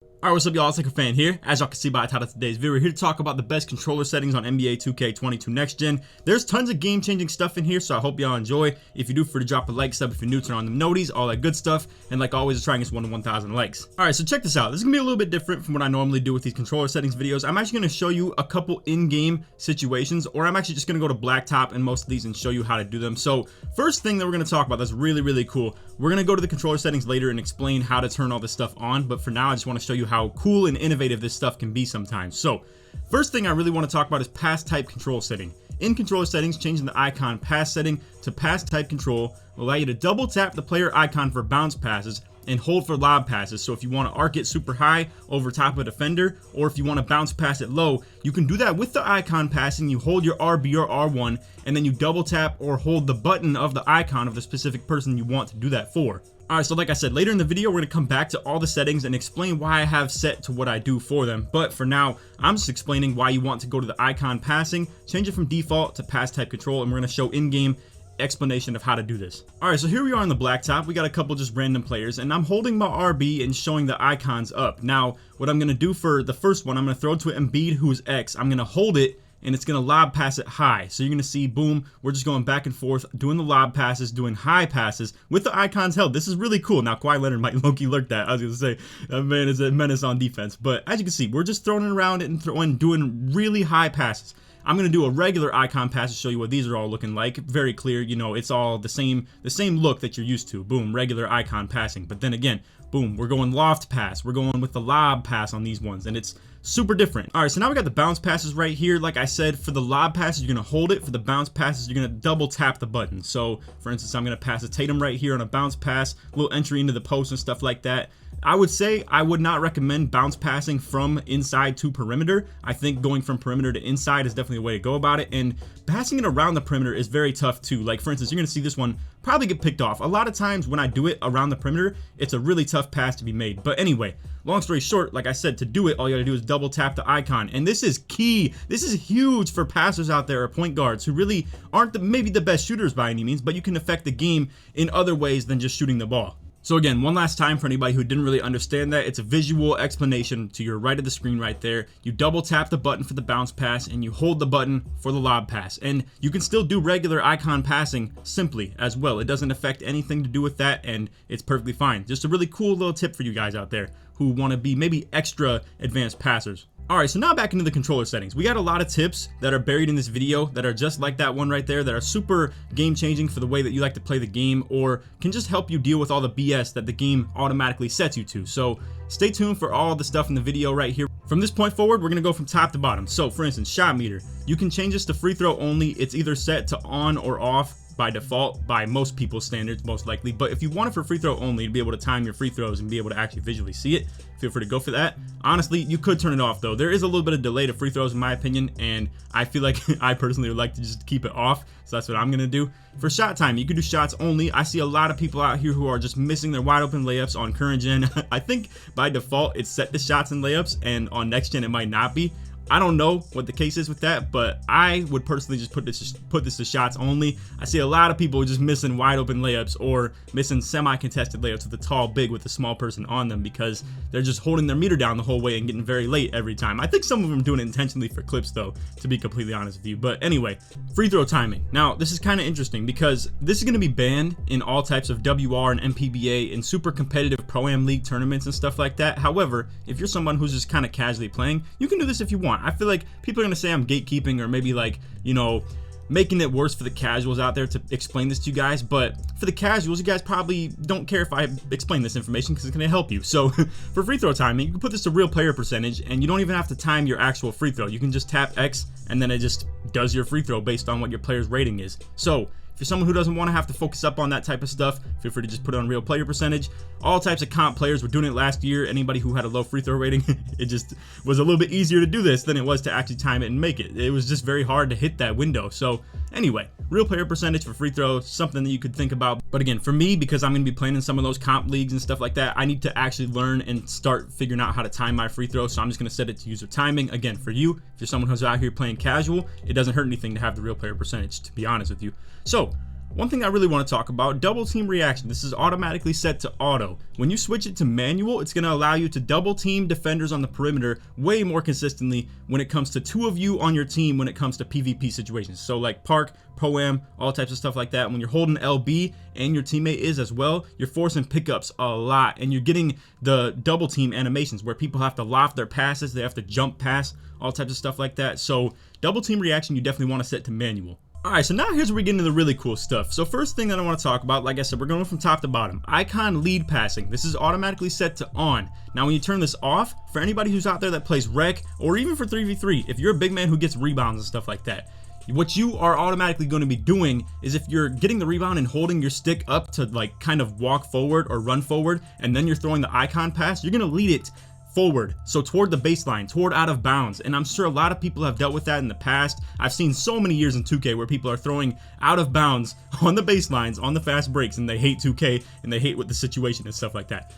Alright, what's up y'all, it's LakerFan here. As y'all can see by the title of today's video, we're here to talk about the best controller settings on NBA 2K22 Next Gen. There's tons of game-changing stuff in here, so I hope y'all enjoy. If you do, feel free to drop a like, sub if you're new, turn on the noties, all that good stuff. And like always, trying this 1 to 1,000 likes. Alright, so check this out. This is going to be a little bit different from what I normally do with these controller settings videos. I'm actually going to show you a couple in-game situations, or I'm actually just going to go to blacktop in most of these and show you how to do them. So first thing that we're going to talk about that's really cool, we're going to go to the controller settings later and explain how to turn all this stuff on, but for now I just want to show you how cool and innovative this stuff can be sometimes. So first thing I really want to talk about is pass type control setting. In controller settings, changing the icon pass setting to pass type control will allow you to double tap the player icon for bounce passes and hold for lob passes. So if you want to arc it super high over top of a defender, or if you want to bounce pass it low, you can do that with the icon passing. You hold your RB or R1 and then you double tap or hold the button of the icon of the specific person you want to do that for. Alright, so like I said, later in the video, we're going to come back to all the settings and explain why I have set to what I do for them. But for now, I'm just explaining why you want to go to the icon passing, change it from default to pass type control, and we're going to show in-game explanation of how to do this. Alright, so here we are on the blacktop. We got a couple just random players, and I'm holding my RB and showing the icons up. Now, what I'm going to do for the first one, I'm going to throw to Embiid, who is X. I'm going to hold it, and it's going to lob pass it high. So you're going to see, boom, we're just going back and forth, doing the lob passes, doing high passes with the icons held. This is really cool. Now, Kawhi Leonard might low-key lurk that. I was going to say, that man is a menace on defense. But as you can see, we're just throwing it around and doing really high passes. I'm going to do a regular icon pass to show you what these are all looking like. Very clear, you know, it's all the same look that you're used to. Boom, regular icon passing. But then again, boom, we're going loft pass. We're going with the lob pass on these ones, and it's super different. All right, so now we got the bounce passes right here. Like I said, for the lob passes, you're going to hold it. For the bounce passes, you're going to double tap the button. So, for instance, I'm going to pass a Tatum right here on a bounce pass, little entry into the post and stuff like that. I would say I would not recommend bounce passing from inside to perimeter. I think going from perimeter to inside is definitely a way to go about it, and passing it around the perimeter is very tough too. Like for instance, you're gonna see this one probably get picked off. A lot of times when I do it around the perimeter, it's a really tough pass to be made. But anyway, long story short, like I said, to do it, all you gotta do is double tap the icon, and this is key. This is huge for passers out there or point guards who really aren't maybe the best shooters by any means, but you can affect the game in other ways than just shooting the ball. So again, one last time for anybody who didn't really understand that, it's a visual explanation to your right of the screen right there. You double tap the button for the bounce pass and you hold the button for the lob pass. And you can still do regular icon passing simply as well. It doesn't affect anything to do with that, and it's perfectly fine. Just a really cool little tip for you guys out there who want to be maybe extra advanced passers. Alright, so now back into the controller settings. We got a lot of tips that are buried in this video that are just like that one right there, that are super game changing for the way that you like to play the game, or can just help you deal with all the BS that the game automatically sets you to. So stay tuned for all the stuff in the video right here. From this point forward, we're going to go from top to bottom. So for instance, shot meter. You can change this to free throw only. It's either set to on or off by default by most people's standards, most likely. But if you want it for free throw only to be able to time your free throws and be able to actually visually see it, feel free to go for that. Honestly, you could turn it off though. There is a little bit of delay to free throws in my opinion, and I feel like I personally would like to just keep it off, so that's what I'm gonna do. For shot time, you can do shots only. I see a lot of people out here who are just missing their wide open layups on current gen. I think by default it's set to shots and layups, and on next gen it might not be. I don't know what the case is with that, but I would personally just put this to shots only. I see a lot of people just missing wide open layups or missing semi-contested layups with a tall big with a small person on them because they're just holding their meter down the whole way and getting very late every time. I think some of them doing it intentionally for clips though, to be completely honest with you. But anyway, free throw timing. Now this is kind of interesting because this is going to be banned in all types of WR and MPBA and super competitive Pro-Am League tournaments and stuff like that. However, if you're someone who's just kind of casually playing, you can do this if you want. I feel like people are going to say I'm gatekeeping or maybe like, you know, making it worse for the casuals out there to explain this to you guys, but for the casuals, you guys probably don't care if I explain this information because it's going to help you. So for free throw timing, you can put this to real player percentage, and you don't even have to time your actual free throw. You can just tap X and then it just does your free throw based on what your player's rating is. So if you're someone who doesn't want to have to focus up on that type of stuff, feel free to just put it on real player percentage. All types of comp players were doing it last year. Anybody who had a low free throw rating, it just was a little bit easier to do this than it was to actually time it and make it. It was just very hard to hit that window. So anyway, real player percentage for free throws, something that you could think about. But again, for me, because I'm going to be playing in some of those comp leagues and stuff like that, I need to actually learn and start figuring out how to time my free throws. So I'm just going to set it to user timing. Again, for you, if you're someone who's out here playing casual, it doesn't hurt anything to have the real player percentage, to be honest with you. So one thing I really want to talk about, double team reaction. This is automatically set to auto. When you switch it to manual, it's going to allow you to double team defenders on the perimeter way more consistently when it comes to 2 of you on your team when it comes to PvP situations. So like Park, Pro-Am, all types of stuff like that. When you're holding LB and your teammate is as well, you're forcing pickups a lot, and you're getting the double team animations where people have to loft their passes, they have to jump pass, all types of stuff like that. So double team reaction, you definitely want to set to manual. Alright, so now here's where we get into the really cool stuff. So first thing that I want to talk about, like I said, we're going from top to bottom. Icon lead passing. This is automatically set to on. Now when you turn this off, for anybody who's out there that plays rec, or even for 3v3, if you're a big man who gets rebounds and stuff like that, what you are automatically going to be doing is, if you're getting the rebound and holding your stick up to like kind of walk forward or run forward, and then you're throwing the icon pass, you're going to lead it forward, so toward the baseline, toward out of bounds. And I'm sure a lot of people have dealt with that in the past. I've seen so many years in 2K where people are throwing out of bounds on the baselines, on the fast breaks, and they hate 2K and they hate with the situation and stuff like that.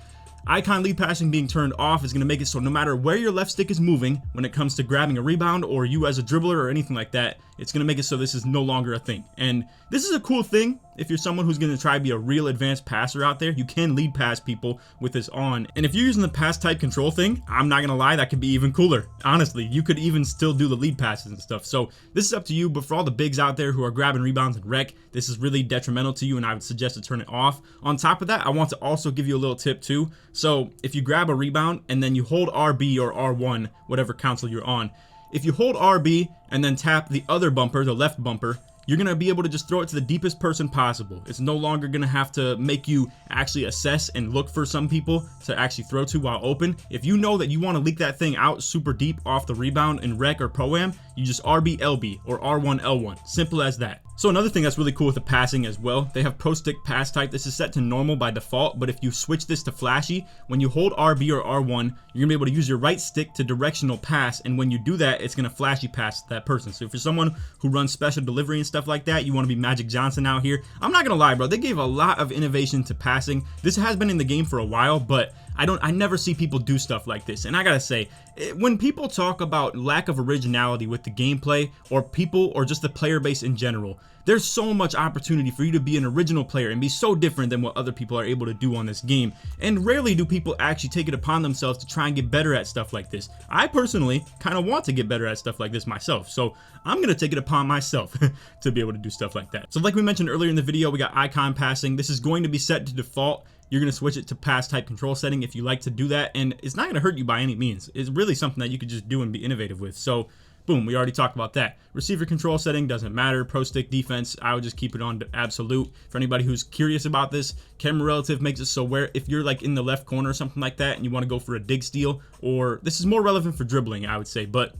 Icon lead passing being turned off is going to make it so no matter where your left stick is moving when it comes to grabbing a rebound, or you as a dribbler or anything like that, it's going to make it so this is no longer a thing. And this is a cool thing if you're someone who's going to try to be a real advanced passer out there. You can lead pass people with this on, and if you're using the pass type control thing, I'm not gonna lie, that could be even cooler. Honestly, you could even still do the lead passes and stuff. So this is up to you, but for all the bigs out there who are grabbing rebounds and rec, this is really detrimental to you, and I would suggest to turn it off. On top of that, I want to also give you a little tip too. So if you grab a rebound and then you hold RB or R1, whatever console you're on, if you hold RB and then tap the other bumper, the left bumper, you're going to be able to just throw it to the deepest person possible. It's no longer going to have to make you actually assess and look for some people to actually throw to while open. If you know that you want to leak that thing out super deep off the rebound in rec or pro-am, you just RB LB or R1 L1. Simple as that. So another thing that's really cool with the passing as well, they have pro stick pass type. This is set to normal by default, but if you switch this to flashy, when you hold RB or R1, you're gonna be able to use your right stick to directional pass, and when you do that, it's gonna flashy pass that person. So if you're someone who runs special delivery and stuff like that, you want to be Magic Johnson out here. I'm not gonna lie, bro, they gave a lot of innovation to passing. This has been in the game for a while, but I never see people do stuff like this. And I gotta say, when people talk about lack of originality with the gameplay, or people, or just the player base in general, there's so much opportunity for you to be an original player and be so different than what other people are able to do on this game. And rarely do people actually take it upon themselves to try and get better at stuff like this. I personally kind of want to get better at stuff like this myself, so I'm going to take it upon myself to be able to do stuff like that. So like we mentioned earlier in the video, we got icon passing. This is going to be set to default. You're going to switch it to pass type control setting if you like to do that, and it's not going to hurt you by any means. It's really something that you could just do and be innovative with. So boom, we already talked about that. Receiver control setting doesn't matter. Pro stick defense, I would just keep it on to absolute. For anybody who's curious about this, camera relative makes it so where if you're like in the left corner or something like that and you want to go for a dig steal, or this is more relevant for dribbling, I would say, but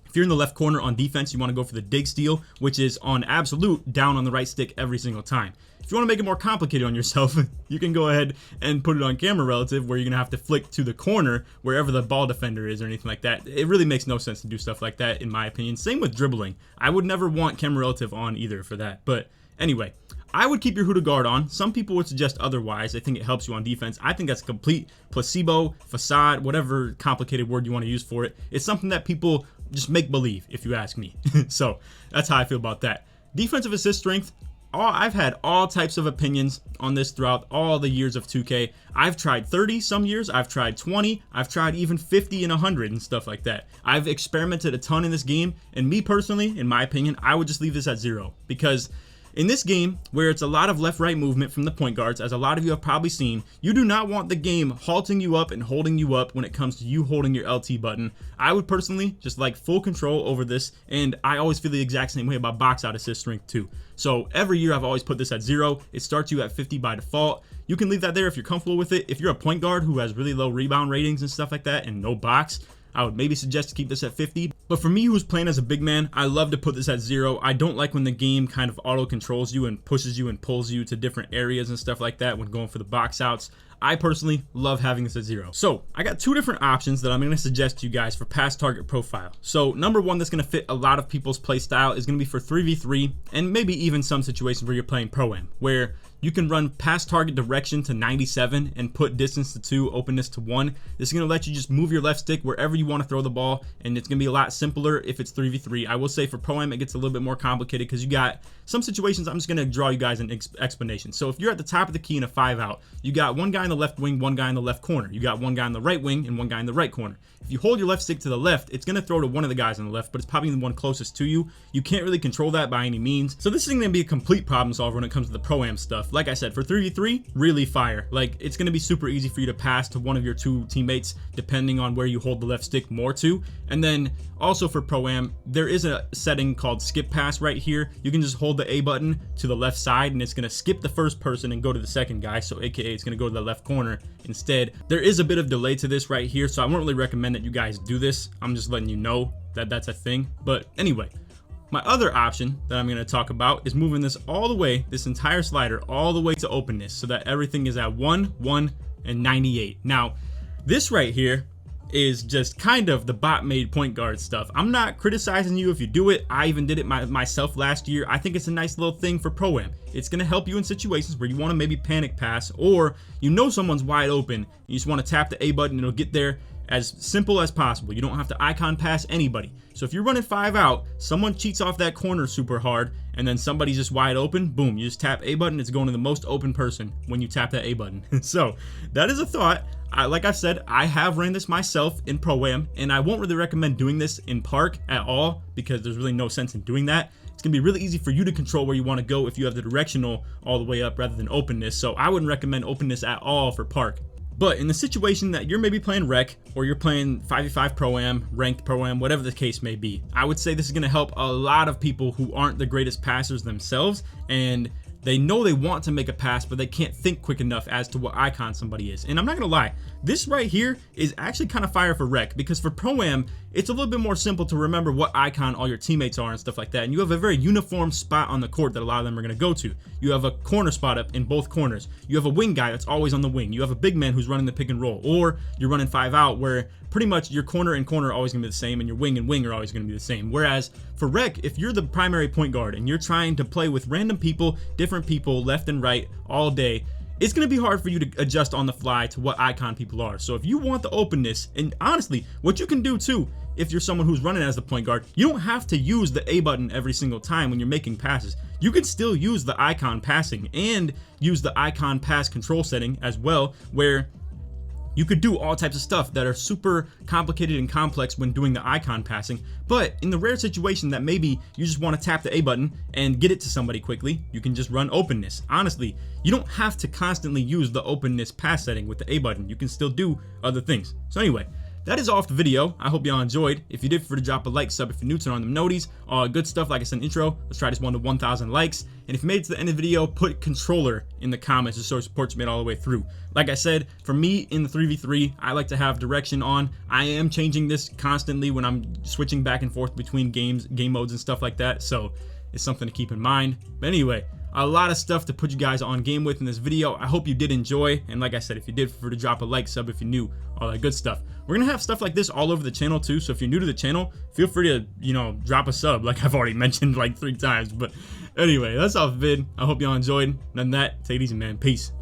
if you're in the left corner on defense, you want to go for the dig steal, which is on absolute down on the right stick every single time. If you want to make it more complicated on yourself, you can go ahead and put it on camera relative, where you're going to have to flick to the corner wherever the ball defender is or anything like that. It really makes no sense to do stuff like that, in my opinion. Same with dribbling. I would never want camera relative on either for that. But anyway, I would keep your Huda guard on. Some people would suggest otherwise. I think it helps you on defense. I think that's a complete placebo, facade, whatever complicated word you want to use for it. It's something that people just make believe, if you ask me. So that's how I feel about that. Defensive assist strength. I've had all types of opinions on this throughout all the years of 2K. I've tried 30 some years, I've tried 20, I've tried even 50 and 100 and stuff like that. I've experimented a ton in this game, and me personally, in my opinion, I would just leave this at 0, because in this game, where it's a lot of left-right movement from the point guards, as a lot of you have probably seen, you do not want the game halting you up and holding you up when it comes to you holding your LT button. I would personally just like full control over this, and I always feel the exact same way about box out assist strength too. So every year I've always put this at 0. It starts you at 50 by default. You can leave that there if you're comfortable with it. If you're a point guard who has really low rebound ratings and stuff like that and no box, I would maybe suggest to keep this at 50. But for me, who's playing as a big man, I love to put this at 0. I don't like when the game kind of auto controls you and pushes you and pulls you to different areas and stuff like that when going for the box outs. I personally love having this at 0. So I got 2 different options that I'm going to suggest to you guys for pass target profile. So number 1 that's going to fit a lot of people's play style is going to be for 3v3, and maybe even some situations where you're playing pro-am, where you can run pass target direction to 97 and put distance to 2, openness to 1. This is going to let you just move your left stick wherever you want to throw the ball, and it's going to be a lot simpler if it's 3v3. I will say for Pro-Am, it gets a little bit more complicated because you got some situations. I'm just going to draw you guys an explanation. So if you're at the top of the key in a 5-out, you got one guy in the left wing, one guy in the left corner. You got one guy in the right wing and one guy in the right corner. If you hold your left stick to the left, it's going to throw to one of the guys on the left, but it's probably the one closest to you. You can't really control that by any means. So this is going to be a complete problem solver when it comes to the Pro-Am stuff. Like I said, for 3v3, really fire. Like, it's going to be super easy for you to pass to one of your two teammates, depending on where you hold the left stick more to. And then also for Pro-Am, there is a setting called skip pass right here. You can just hold the A button to the left side and it's going to skip the first person and go to the second guy. So AKA it's going to go to the left corner instead. There is a bit of delay to this right here, so I won't really recommend that you guys do this. I'm just letting you know that that's a thing. But anyway, my other option that I'm going to talk about is moving this all the way, this entire slider all the way to openness, so that everything is at 1, 1, and 98. Now, this right here is just kind of the bot made point guard stuff. I'm not criticizing you if you do it. I even did it myself last year. I think it's a nice little thing for Pro-Am. It's going to help you in situations where you want to maybe panic pass, or you know someone's wide open. You just want to tap the A button and it'll get there as simple as possible. You don't have to icon pass anybody. So if you're running 5-out, someone cheats off that corner super hard, and then somebody's just wide open, boom, you just tap A button, it's going to the most open person when you tap that A button. So that is a thought. Like I said, I have ran this myself in Pro-Am, and I won't really recommend doing this in park at all because there's really no sense in doing that. It's gonna be really easy for you to control where you want to go if you have the directional all the way up rather than openness. So I wouldn't recommend openness at all for park. But in the situation that you're maybe playing rec, or you're playing 5v5 Pro-Am, ranked Pro-Am, whatever the case may be, I would say this is going to help a lot of people who aren't the greatest passers themselves, and they know they want to make a pass, but they can't think quick enough as to what icon somebody is. And I'm not gonna lie, this right here is actually kind of fire for rec, because for Pro-Am, it's a little bit more simple to remember what icon all your teammates are and stuff like that. And you have a very uniform spot on the court that a lot of them are gonna go to. You have a corner spot up in both corners. You have a wing guy that's always on the wing. You have a big man who's running the pick and roll, or you're running 5-out where pretty much your corner and corner are always gonna be the same, and your wing and wing are always gonna be the same. Whereas for rec, if you're the primary point guard and you're trying to play with random people, different people, left and right all day, it's going to be hard for you to adjust on the fly to what icon people are. So if you want the openness, and honestly, what you can do too, if you're someone who's running as the point guard, you don't have to use the A button every single time when you're making passes. You can still use the icon passing and use the icon pass control setting as well, where you could do all types of stuff that are super complicated and complex when doing the icon passing. But in the rare situation that maybe you just want to tap the A button and get it to somebody quickly, you can just run openness. Honestly, you don't have to constantly use the openness pass setting with the A button. You can still do other things. So anyway, that is all for the video. I hope y'all enjoyed. If you did, feel free to drop a like, sub if you're new, turn on them noties. All good stuff, like I said in the intro. Let's try this one to 1,000 likes. And if you made it to the end of the video, put controller in the comments to show support you made all the way through. Like I said, for me in the 3v3, I like to have direction on. I am changing this constantly when I'm switching back and forth between game modes and stuff like that. So it's something to keep in mind. But anyway, a lot of stuff to put you guys on game with in this video. I hope you did enjoy, and like I said, if you did, feel free to drop a like, sub if you're new, all that good stuff. We're gonna have stuff like this all over the channel too, so if you're new to the channel, feel free to, you know, drop a sub like I've already mentioned like 3 times. But anyway, that's all for the vid. I hope y'all enjoyed. Other than that, take it easy, man. Peace.